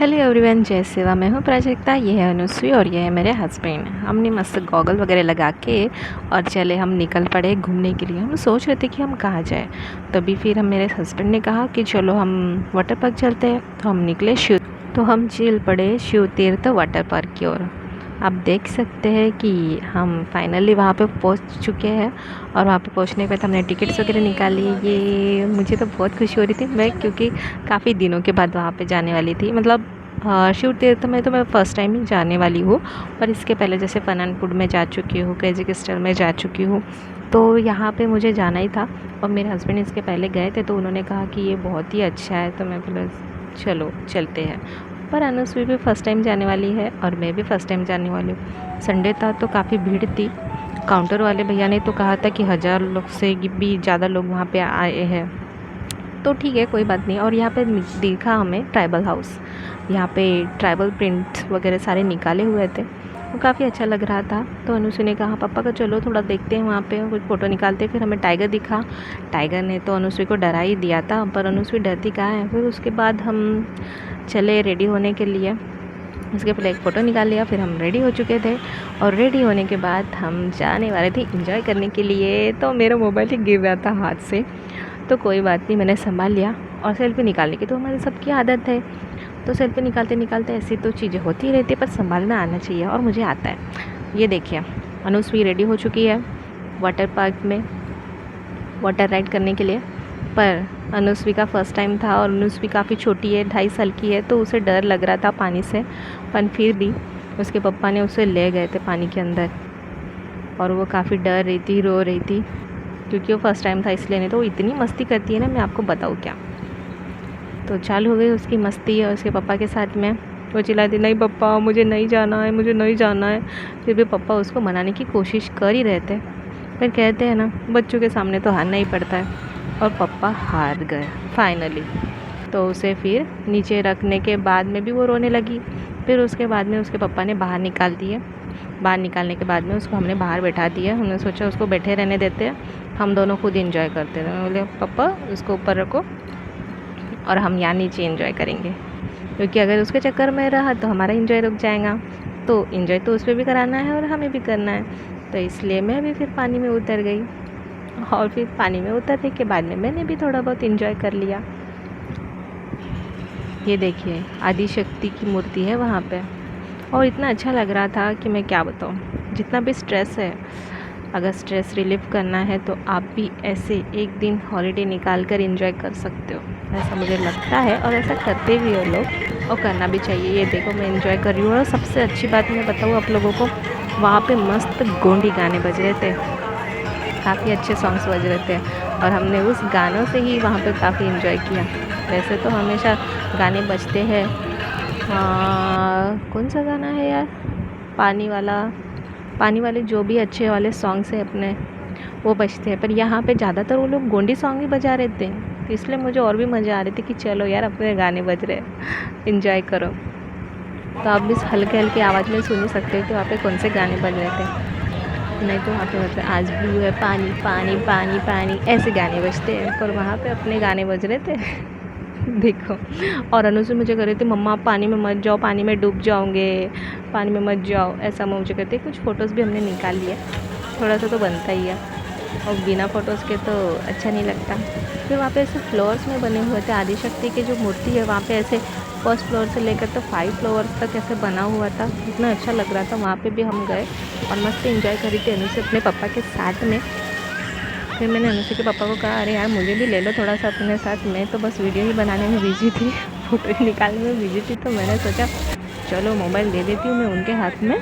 Hello everyone, जय सेवा। मैं हूँ प्राजक्ता, ये है अनुश्री और ये है मेरे हस्बैंड। हमने मस्त गॉगल वगैरह लगा के और चले हम निकल पड़े घूमने के लिए। हम सोच रहे थे कि हम कहाँ जाए, तभी फिर हम मेरे हस्बैंड ने कहा कि चलो हम वाटर पार्क चलते हैं। तो हम निकले तो हम चल पड़े शिव तीर्थ वाटर पार्क की ओर। आप देख सकते हैं कि हम फाइनली वहाँ पे पहुँच चुके हैं। और वहाँ पे पहुँचने के बाद हमने टिकट्स वगैरह निकाली। ये मुझे तो बहुत खुशी हो रही थी, मैं क्योंकि काफ़ी दिनों के बाद वहाँ पे जाने वाली थी। मतलब शिव तीर्थ में तो मैं फ़र्स्ट टाइम ही जाने वाली हूँ, पर इसके पहले जैसे फन-एंड-फूड में जा चुकी हूँ, क्रेज़ी क्रिस्टल में जा चुकी हूँ। तो यहाँ पे मुझे जाना ही था और मेरे हस्बैंड इसके पहले गए थे, तो उन्होंने कहा कि ये बहुत ही अच्छा है। तो मैं बोला चलो चलते हैं। पर अनुश्री भी फ़र्स्ट टाइम जाने वाली है और मैं भी फ़र्स्ट टाइम जाने वाली हूँ। संडे था तो काफ़ी भीड़ थी। काउंटर वाले भैया ने तो कहा था कि 1000 लोग से भी ज़्यादा लोग वहाँ पे आए हैं। तो ठीक है, कोई बात नहीं। और यहाँ पे दिखा हमें ट्राइबल हाउस। यहाँ पे ट्राइबल प्रिंट्स वगैरह सारे निकाले हुए थे, वो काफ़ी अच्छा लग रहा था। तो अनुश्री ने कहा पापा का चलो थोड़ा देखते हैं वहाँ पे, कुछ फ़ोटो निकालते हैं। फिर हमें टाइगर दिखा। टाइगर ने तो अनुश्री को डरा ही दिया था, पर अनुश्री डरती कहाँ है। फिर उसके बाद हम चले रेडी होने के लिए। उसके पहले एक फ़ोटो निकाल लिया, फिर हम रेडी हो चुके थे। और रेडी होने के बाद हम जाने वाले थे एंजॉय करने के लिए। तो मेरा मोबाइल ही गिर रहा था हाथ से, तो कोई बात नहीं, मैंने संभाल लिया। और सेल्फ़ी निकालने की तो हमारी सबकी आदत है, तो सेल्फ़ी निकालते निकालते ऐसी तो चीज़ें होती ही रहती है, पर संभालना आना चाहिए और मुझे आता है। ये देखिए, अनुश्री रेडी हो चुकी है वाटर पार्क में वाटर राइड करने के लिए। पर अनुश्री का फ़र्स्ट टाइम था और अनुश्री काफ़ी छोटी है, 2.5 साल की है, तो उसे डर लग रहा था पानी से। पर फिर भी उसके पापा ने उसे ले गए थे पानी के अंदर, और वो काफ़ी डर रही थी, रो रही थी, क्योंकि वो फ़र्स्ट टाइम था इसलिए। नहीं तो वो इतनी मस्ती करती है ना, मैं आपको बताऊँ क्या। तो चालू हो गई उसकी मस्ती और उसके पापा के साथ में। वो चिल्लाती, नहीं पापा मुझे नहीं जाना है, मुझे नहीं जाना है। फिर भी पापा उसको मनाने की कोशिश कर ही रहे थे, फिर कहते हैं ना, बच्चों के सामने तो हारना ही पड़ता है। और पापा हार गए फाइनली। तो उसे फिर नीचे रखने के बाद में भी वो रोने लगी। फिर उसके बाद में उसके पापा ने बाहर निकाल दिए। बाहर निकालने के बाद में उसको हमने बाहर बैठा दिया। हमने सोचा उसको बैठे रहने देते हैं, हम दोनों खुद इंजॉय करते रहे। बोले पापा उसको ऊपर रखो और हम यहाँ नीचे इंजॉय करेंगे, क्योंकि अगर उसके चक्कर में रहा तो हमारा इंजॉय रुक जाएगा। तो इंजॉय तो उस पर भी कराना है और हमें भी करना है। तो इसलिए मैं भी फिर पानी में उतर गई, और फिर पानी में उतरने के बाद में मैंने भी थोड़ा बहुत इंजॉय कर लिया। ये देखिए, आदि शक्ति की मूर्ति है वहाँ पे, और इतना अच्छा लग रहा था कि मैं क्या बताऊँ। जितना भी स्ट्रेस है, अगर स्ट्रेस रिलीव करना है तो आप भी ऐसे एक दिन हॉलिडे निकाल कर इंजॉय कर सकते हो, ऐसा मुझे लगता है। और ऐसा करते भी हो लोग, और करना भी चाहिए। ये देखो मैं इंजॉय कर रही हूँ। और सबसे अच्छी बात मैं बताऊँ आप लोगों को, वहाँ पे मस्त गोंडी गाने बज रहे थे, काफ़ी अच्छे सॉन्ग्स बज रहे थे, और हमने उस गानों से ही वहाँ पे काफ़ी इंजॉय किया। वैसे तो हमेशा गाने बजते हैं, कौन सा गाना है यार, पानी वाले जो भी अच्छे वाले सॉन्ग्स हैं अपने, वो बजते हैं। पर यहाँ पे ज़्यादातर वो लोग गोंडी सॉन्ग ही बजा रहे थे, तो इसलिए मुझे और भी मज़ा आ रही थी कि चलो यार अपने गाने बज रहे हैं, इंजॉय करो। तो आप भी हल्के हल्के आवाज़ में सुन ही सकते हो कि वहाँ पे कौन से गाने बज रहे थे। नहीं तो वहाँ पे मतलब आज ब्लू है पानी पानी पानी पानी ऐसे गाने बजते हैं, पर वहाँ पे अपने गाने बज रहे थे। देखो, और अनु से मुझे कह रहे थे मम्मा आप पानी में मत जाओ, पानी में डूब जाओगे, पानी में मत जाओ, ऐसा मुझे कहते। कुछ फ़ोटोज़ भी हमने निकाल लिए, थोड़ा सा तो बनता ही है, और बिना फ़ोटोज़ के तो अच्छा नहीं लगता। फिर वहाँ पे ऐसे फ्लोर्स में बने हुए थे, आदि शक्ति की जो मूर्ति है वहाँ पे ऐसे फर्स्ट फ्लोर से लेकर तो 5 फ्लोर्स तक ऐसे बना हुआ था। इतना अच्छा लग रहा था। वहाँ पे भी हम गए और मस्त एंजॉय करी थी अनु से अपने पापा के साथ में। फिर मैंने अनुषा के पापा को कहा, अरे यार मुझे भी ले लो थोड़ा सा अपने साथ, मैं तो बस वीडियो ही बनाने में बिजी थी, फ़ोटो ही निकालने में बिजी थी। तो मैंने सोचा चलो मोबाइल दे देती हूँ मैं उनके हाथ में,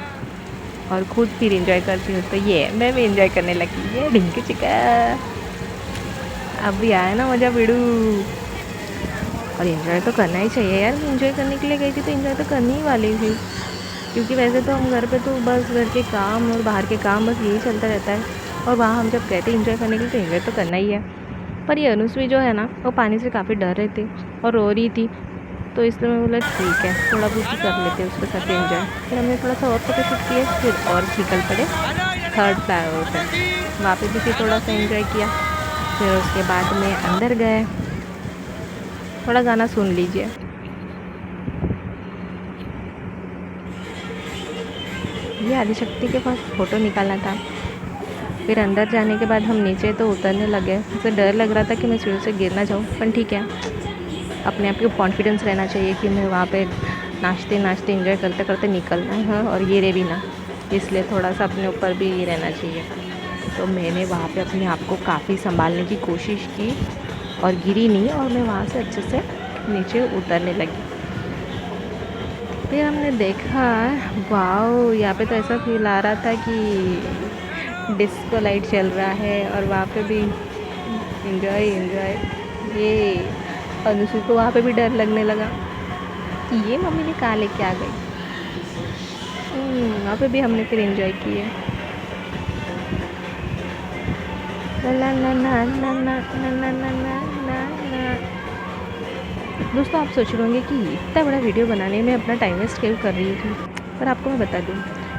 और खुद फिर इंजॉय करती हूँ। तो ये मैं भी इंजॉय करने लगी। ये ढिंकी चिका, अब भी आया ना मज़ा बिड़ू। और इन्जॉय तो करना ही चाहिए यार। मैं इन्जॉय करने के लिए गई थी तो इन्जॉय तो करनी ही वाली थी, क्योंकि वैसे तो हम घर पे तो बस घर के काम और बाहर के काम बस यही चलता रहता है, और वहाँ हम जब कहते इन्जॉय करने के लिए तो इन्जॉय तो करना ही है। पर ये अनुश्री जो है ना, वो पानी से काफ़ी डर रही थी और रो रही थी, तो इसलिए मैं बोला ठीक है थोड़ा बहुत ही कर लेते हैं उसके साथ इन्जॉय। फिर हमने थोड़ा सा और फोटो शूट किए, फिर और निकल पड़े 3rd फ्लोर पर। वहाँ पे भी फिर थोड़ा सा इन्जॉय किया। फिर उसके बाद में अंदर गए, थोड़ा गाना सुन लीजिए। ये आदिशक्ति के पास फ़ोटो निकालना था। फिर अंदर जाने के बाद हम नीचे तो उतरने लगे। मुझे डर लग रहा था कि मैं सीढ़ी से गिर ना जाऊँ, पर ठीक है, अपने आप को कॉन्फिडेंस रहना चाहिए कि मैं वहाँ पे नाचते नाचते एंजॉय करते करते निकलना है और गिरे भी ना, इसलिए थोड़ा सा अपने ऊपर भी ये रहना चाहिए। तो मैंने वहाँ पे अपने आप को काफ़ी संभालने की कोशिश की और गिरी नहीं, और मैं वहाँ से अच्छे से नीचे उतरने लगी। फिर हमने देखा, वाओ, यहाँ पे तो ऐसा फील आ रहा था कि डिस्को लाइट चल रहा है और वहाँ पे भी एंजॉय। ये अनुसु को वहाँ पे भी डर लगने लगा कि ये मम्मी ने कहाँ लेके आ गई। वहाँ पे भी हमने फिर एंजॉय किए। ला ला ला ला ला ला ला ला ला ला। दोस्तों, आप सोच रहे होंगे कि इतना बड़ा वीडियो बनाने में अपना टाइम वेस्ट क्यों कर रही थी, पर आपको मैं बता दूँ,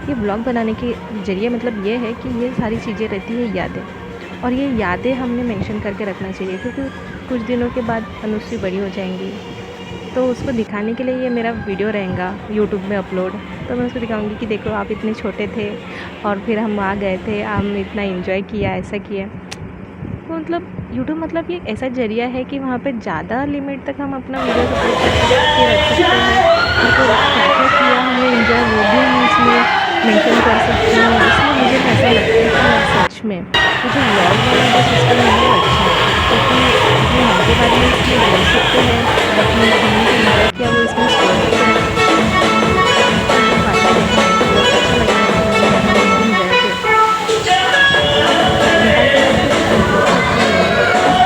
ये ब्लॉग बनाने के ज़रिए मतलब ये है कि ये सारी चीज़ें रहती है यादें, और ये यादें हमने मेंशन करके रखना चाहिए, क्योंकि कुछ दिनों के बाद अनुश्री बड़ी हो जाएंगी, तो उसको दिखाने के लिए ये मेरा वीडियो रहेगा यूट्यूब में अपलोड। तो मैं उसको दिखाऊंगी कि देखो, आप इतने छोटे थे और फिर हम वहाँ गए थे, हमने इतना एंजॉय किया, ऐसा किया। तो मतलब यूट्यूब मतलब ये ऐसा ज़रिया है कि वहाँ पे ज़्यादा लिमिट तक हम अपना वीडियो अपलोड करके रख सकते हैं। तो क्या क्या किया हमने एंजॉय, वो भी हम इसमें मेंशन कर सकते हैं। इसलिए मुझे ऐसा लगता है कि यार सच में ये जो व्लॉग वाला जो सिस्टम है वो अच्छा है, क्योंकि अपने मन के बारे में इसमें बोल सकते हैं और अपने हमने जो एंजॉय किया वो इसमें स्टोर करके रख सकते हैं। तो बाकी देखना है तो बहुत अच्छा लगेगा कि हम यहाँ एक दिन गए थे, निकाल के रख दो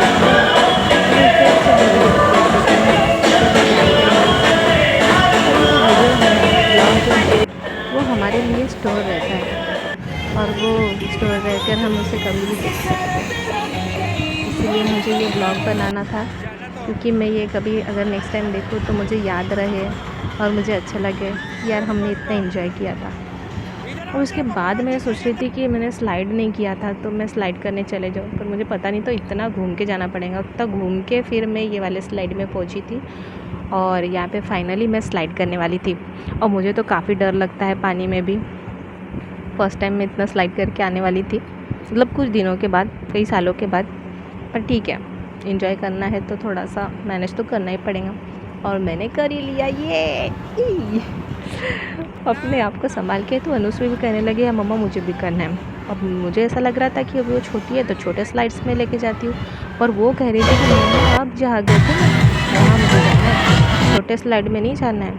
तो जो भी अपने मेमोरी आपके पास बची है वो उससे अच्छा वीडियो अपलोड करते हैं, उससे भी अपनी मेमोरी से। और ये जो वीडियो है, ब्लॉग जो है, वो हमारे लिए स्टोर रहता है और वो स्टोर रहकर हम उसे कभी भी देख सकते हैं। इसीलिए मुझे ये ब्लॉग बनाना था, क्योंकि मैं ये कभी अगर नेक्स्ट टाइम देखूँ तो मुझे याद रहे और मुझे अच्छा लगे यार हमने इतना एंजॉय किया था। और उसके बाद मैं सोच रही थी कि मैंने स्लाइड नहीं किया था तो मैं स्लाइड करने चले जाऊँ, पर मुझे पता नहीं, तो इतना घूम के जाना पड़ेगा। उतना घूम के फिर मैं ये वाले स्लाइड में पहुँची थी और यहाँ पे फाइनली मैं स्लाइड करने वाली थी। और मुझे तो काफ़ी डर लगता है पानी में भी। फर्स्ट टाइम मैं इतना स्लाइड करके आने वाली थी, मतलब कुछ दिनों के बाद, कई सालों के बाद। पर ठीक है, एंजॉय करना है तो थोड़ा सा मैनेज तो करना ही पड़ेगा, और मैंने कर ही लिया ये। अपने आप को संभाल के। तो अनुश्री भी कहने लगे, मम्मा मुझे भी करना है। अब मुझे ऐसा लग रहा था कि अब वो छोटी है तो छोटे स्लाइड्स में लेके जाती हूँ, और वो कह रही थी कि मम्मा आप जहाँ गए थे ना वहाँ मुझे जाना है, छोटे स्लाइड में नहीं जाना है।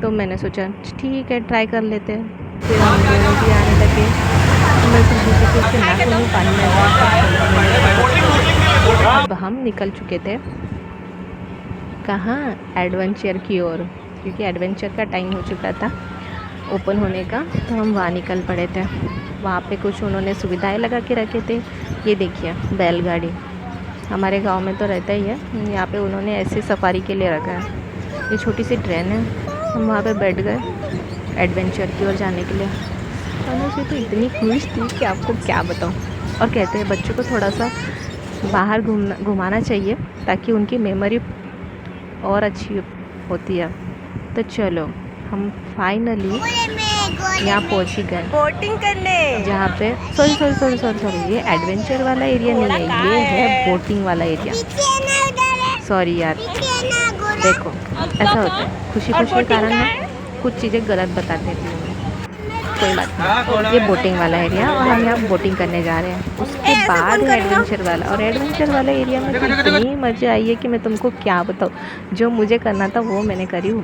तो मैंने सोचा ठीक है, ट्राई कर लेते हैं। फिर हम दोनों भी आने लगे, मैं फिर दूसरे के उसके नाक में पानी में अब हम निकल चुके थे कहाँ, एडवेंचर की ओर, क्योंकि एडवेंचर का टाइम हो चुका था ओपन होने का। तो हम वहाँ निकल पड़े थे। वहाँ पे कुछ उन्होंने सुविधाएं लगा के रखे थे। ये देखिए बैलगाड़ी, हमारे गांव में तो रहता ही है, यहाँ पे उन्होंने ऐसे सफारी के लिए रखा है। ये छोटी सी ट्रेन है, हम वहाँ पे बैठ गए एडवेंचर की ओर जाने के लिए। और मुझे तो इतनी खुश थी कि आपको क्या बताऊँ। और कहते हैं बच्चों को थोड़ा सा बाहर घुमाना चाहिए ताकि उनकी मेमोरी और अच्छी होती है। तो चलो हम फाइनली यहाँ पहुँच ही गए बोटिंग करने, जहाँ पे सॉरी ये एडवेंचर वाला एरिया नहीं है, ये है बोटिंग वाला एरिया। सॉरी यार, देखो ऐसा होता है, खुशी के कारण ना कुछ चीज़ें गलत बता देती हूँ। कोई बात नहीं, ये बोटिंग वाला एरिया और हम यहाँ बोटिंग करने जा रहे हैं। उसके बाद है एडवेंचर वाला, और एडवेंचर वाले एरिया में तो इतनी मज़ा आई है कि मैं तुमको क्या बताऊँ। जो मुझे करना था वो मैंने करी हूँ,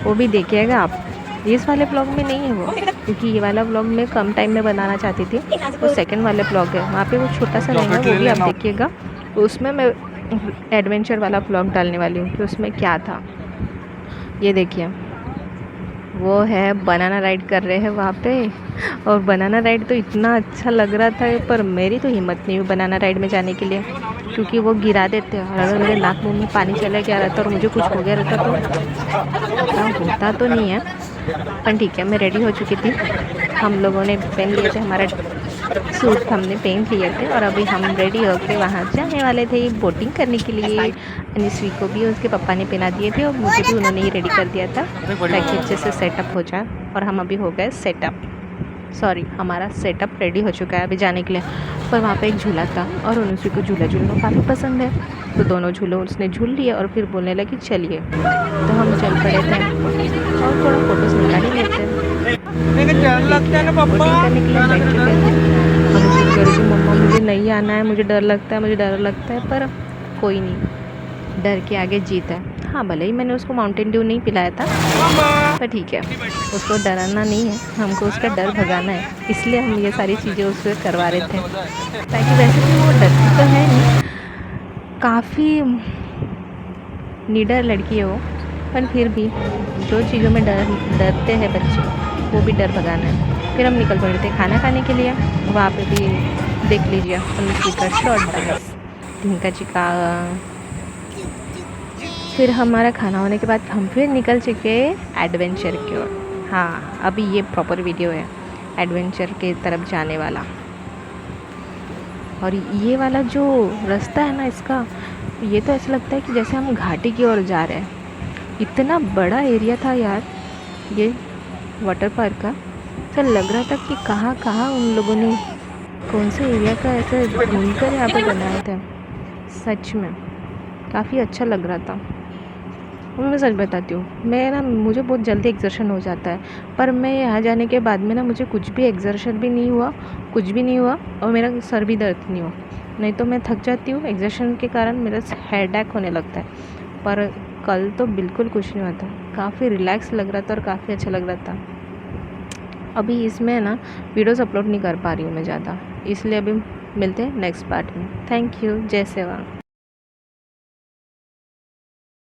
वो भी देखिएगा आप। इस वाले ब्लॉग में नहीं है वो, क्योंकि ये वाला ब्लॉग मैं कम टाइम में बनाना चाहती थी। वो सेकंड वाले ब्लॉग है, वहाँ पे वो छोटा सा रहेगा, वो भी आप देखिएगा। उसमें मैं एडवेंचर वाला ब्लॉग डालने वाली हूँ कि उसमें क्या था। ये देखिए, वो है बनाना राइड कर रहे हैं वहाँ पे, और बनाना राइड तो इतना अच्छा लग रहा था, पर मेरी तो हिम्मत नहीं हुई बनाना राइड में जाने के लिए, क्योंकि वो गिरा देते हैं। और अगर मेरे नाक मुंह में पानी चला गया रहता और मुझे कुछ हो गया रहता तो ऐसा होता तो नहीं है। पर ठीक है, मैं रेडी हो चुकी थी, हम लोगों ने पहन लिए थे, हमारा सूट हमने पहन लिए थे, और अभी हम रेडी होकर वहाँ जाने वाले थे बोटिंग करने के लिए। अनुश्री को भी उसके पापा ने पहना दिए थे और मुझे भी उन्होंने ही रेडी कर दिया था ताकि अच्छे से सेटअप हो जाए, और हम अभी हो गए सेटअप। सॉरी हमारा सेटअप रेडी हो चुका है अभी जाने के लिए। पर वहाँ पे एक झूला था और अनुश्री को झूला झूलना काफ़ी पसंद है, तो दोनों झूलों उसने झूल लिए और फिर बोलने लगी चलिए। तो हम चल पड़े थे और थोड़ा फ़ोटोज़ निकाल ही लेते हैं। बोटिंग करने के लिए बैठ चुके थे। हम जिद कह रहे थे मम्मा मुझे नहीं आना है, मुझे डर लगता है, मुझे डर लगता है। पर कोई नहीं, डर के आगे जीत है। हाँ भले ही मैंने उसको माउंटेन ड्यू नहीं पिलाया था, पर ठीक है, उसको डराना नहीं है, हमको उसका डर भगाना है, इसलिए हम ये सारी चीज़ें उससे करवा रहे थे। ताकि वैसे भी वो डरती तो है नहीं, काफ़ी निडर लड़की है वो, पर फिर भी जो चीज़ों में डरते हैं बच्चे वो भी डर भगाना है। फिर हम निकल पड़े थे खाना खाने के लिए। वहाँ पे भी देख लीजिए अनुश्री का शॉर्ट डांस, ढिंका चिका। फिर हमारा खाना होने के बाद हम फिर निकल चुके एडवेंचर की ओर। हाँ अभी ये प्रॉपर वीडियो है एडवेंचर के तरफ जाने वाला। और ये वाला जो रास्ता है ना इसका, ये तो ऐसा लगता है कि जैसे हम घाटी की ओर जा रहे हैं। इतना बड़ा एरिया था यार ये वाटर पार्क का, ऐसा लग रहा था कि कहाँ कहाँ उन लोगों ने कौन से एरिया का ऐसे ढूंढकर यहाँ पे बनाए थे। सच में काफ़ी अच्छा लग रहा था। और मैं सच बताती हूँ, मैं ना मुझे बहुत जल्दी एग्जर्शन हो जाता है, पर मैं यहाँ जाने के बाद में ना मुझे कुछ भी एग्जर्शन भी नहीं हुआ, कुछ भी नहीं हुआ और मेरा सर भी दर्द नहीं हुआ। नहीं तो मैं थक जाती हूँ एग्जर्शन के कारण, मेरा हेडेक होने लगता है। पर कल तो बिल्कुल कुछ नहीं हुआ था, काफ़ी रिलैक्स लग रहा था और काफ़ी अच्छा लग रहा था। अभी इसमें ना वीडियोज़ अपलोड नहीं कर पा रही हूँ मैं ज़्यादा, इसलिए अभी मिलते हैं नेक्स्ट पार्ट में। थैंक यू, जय सेवा।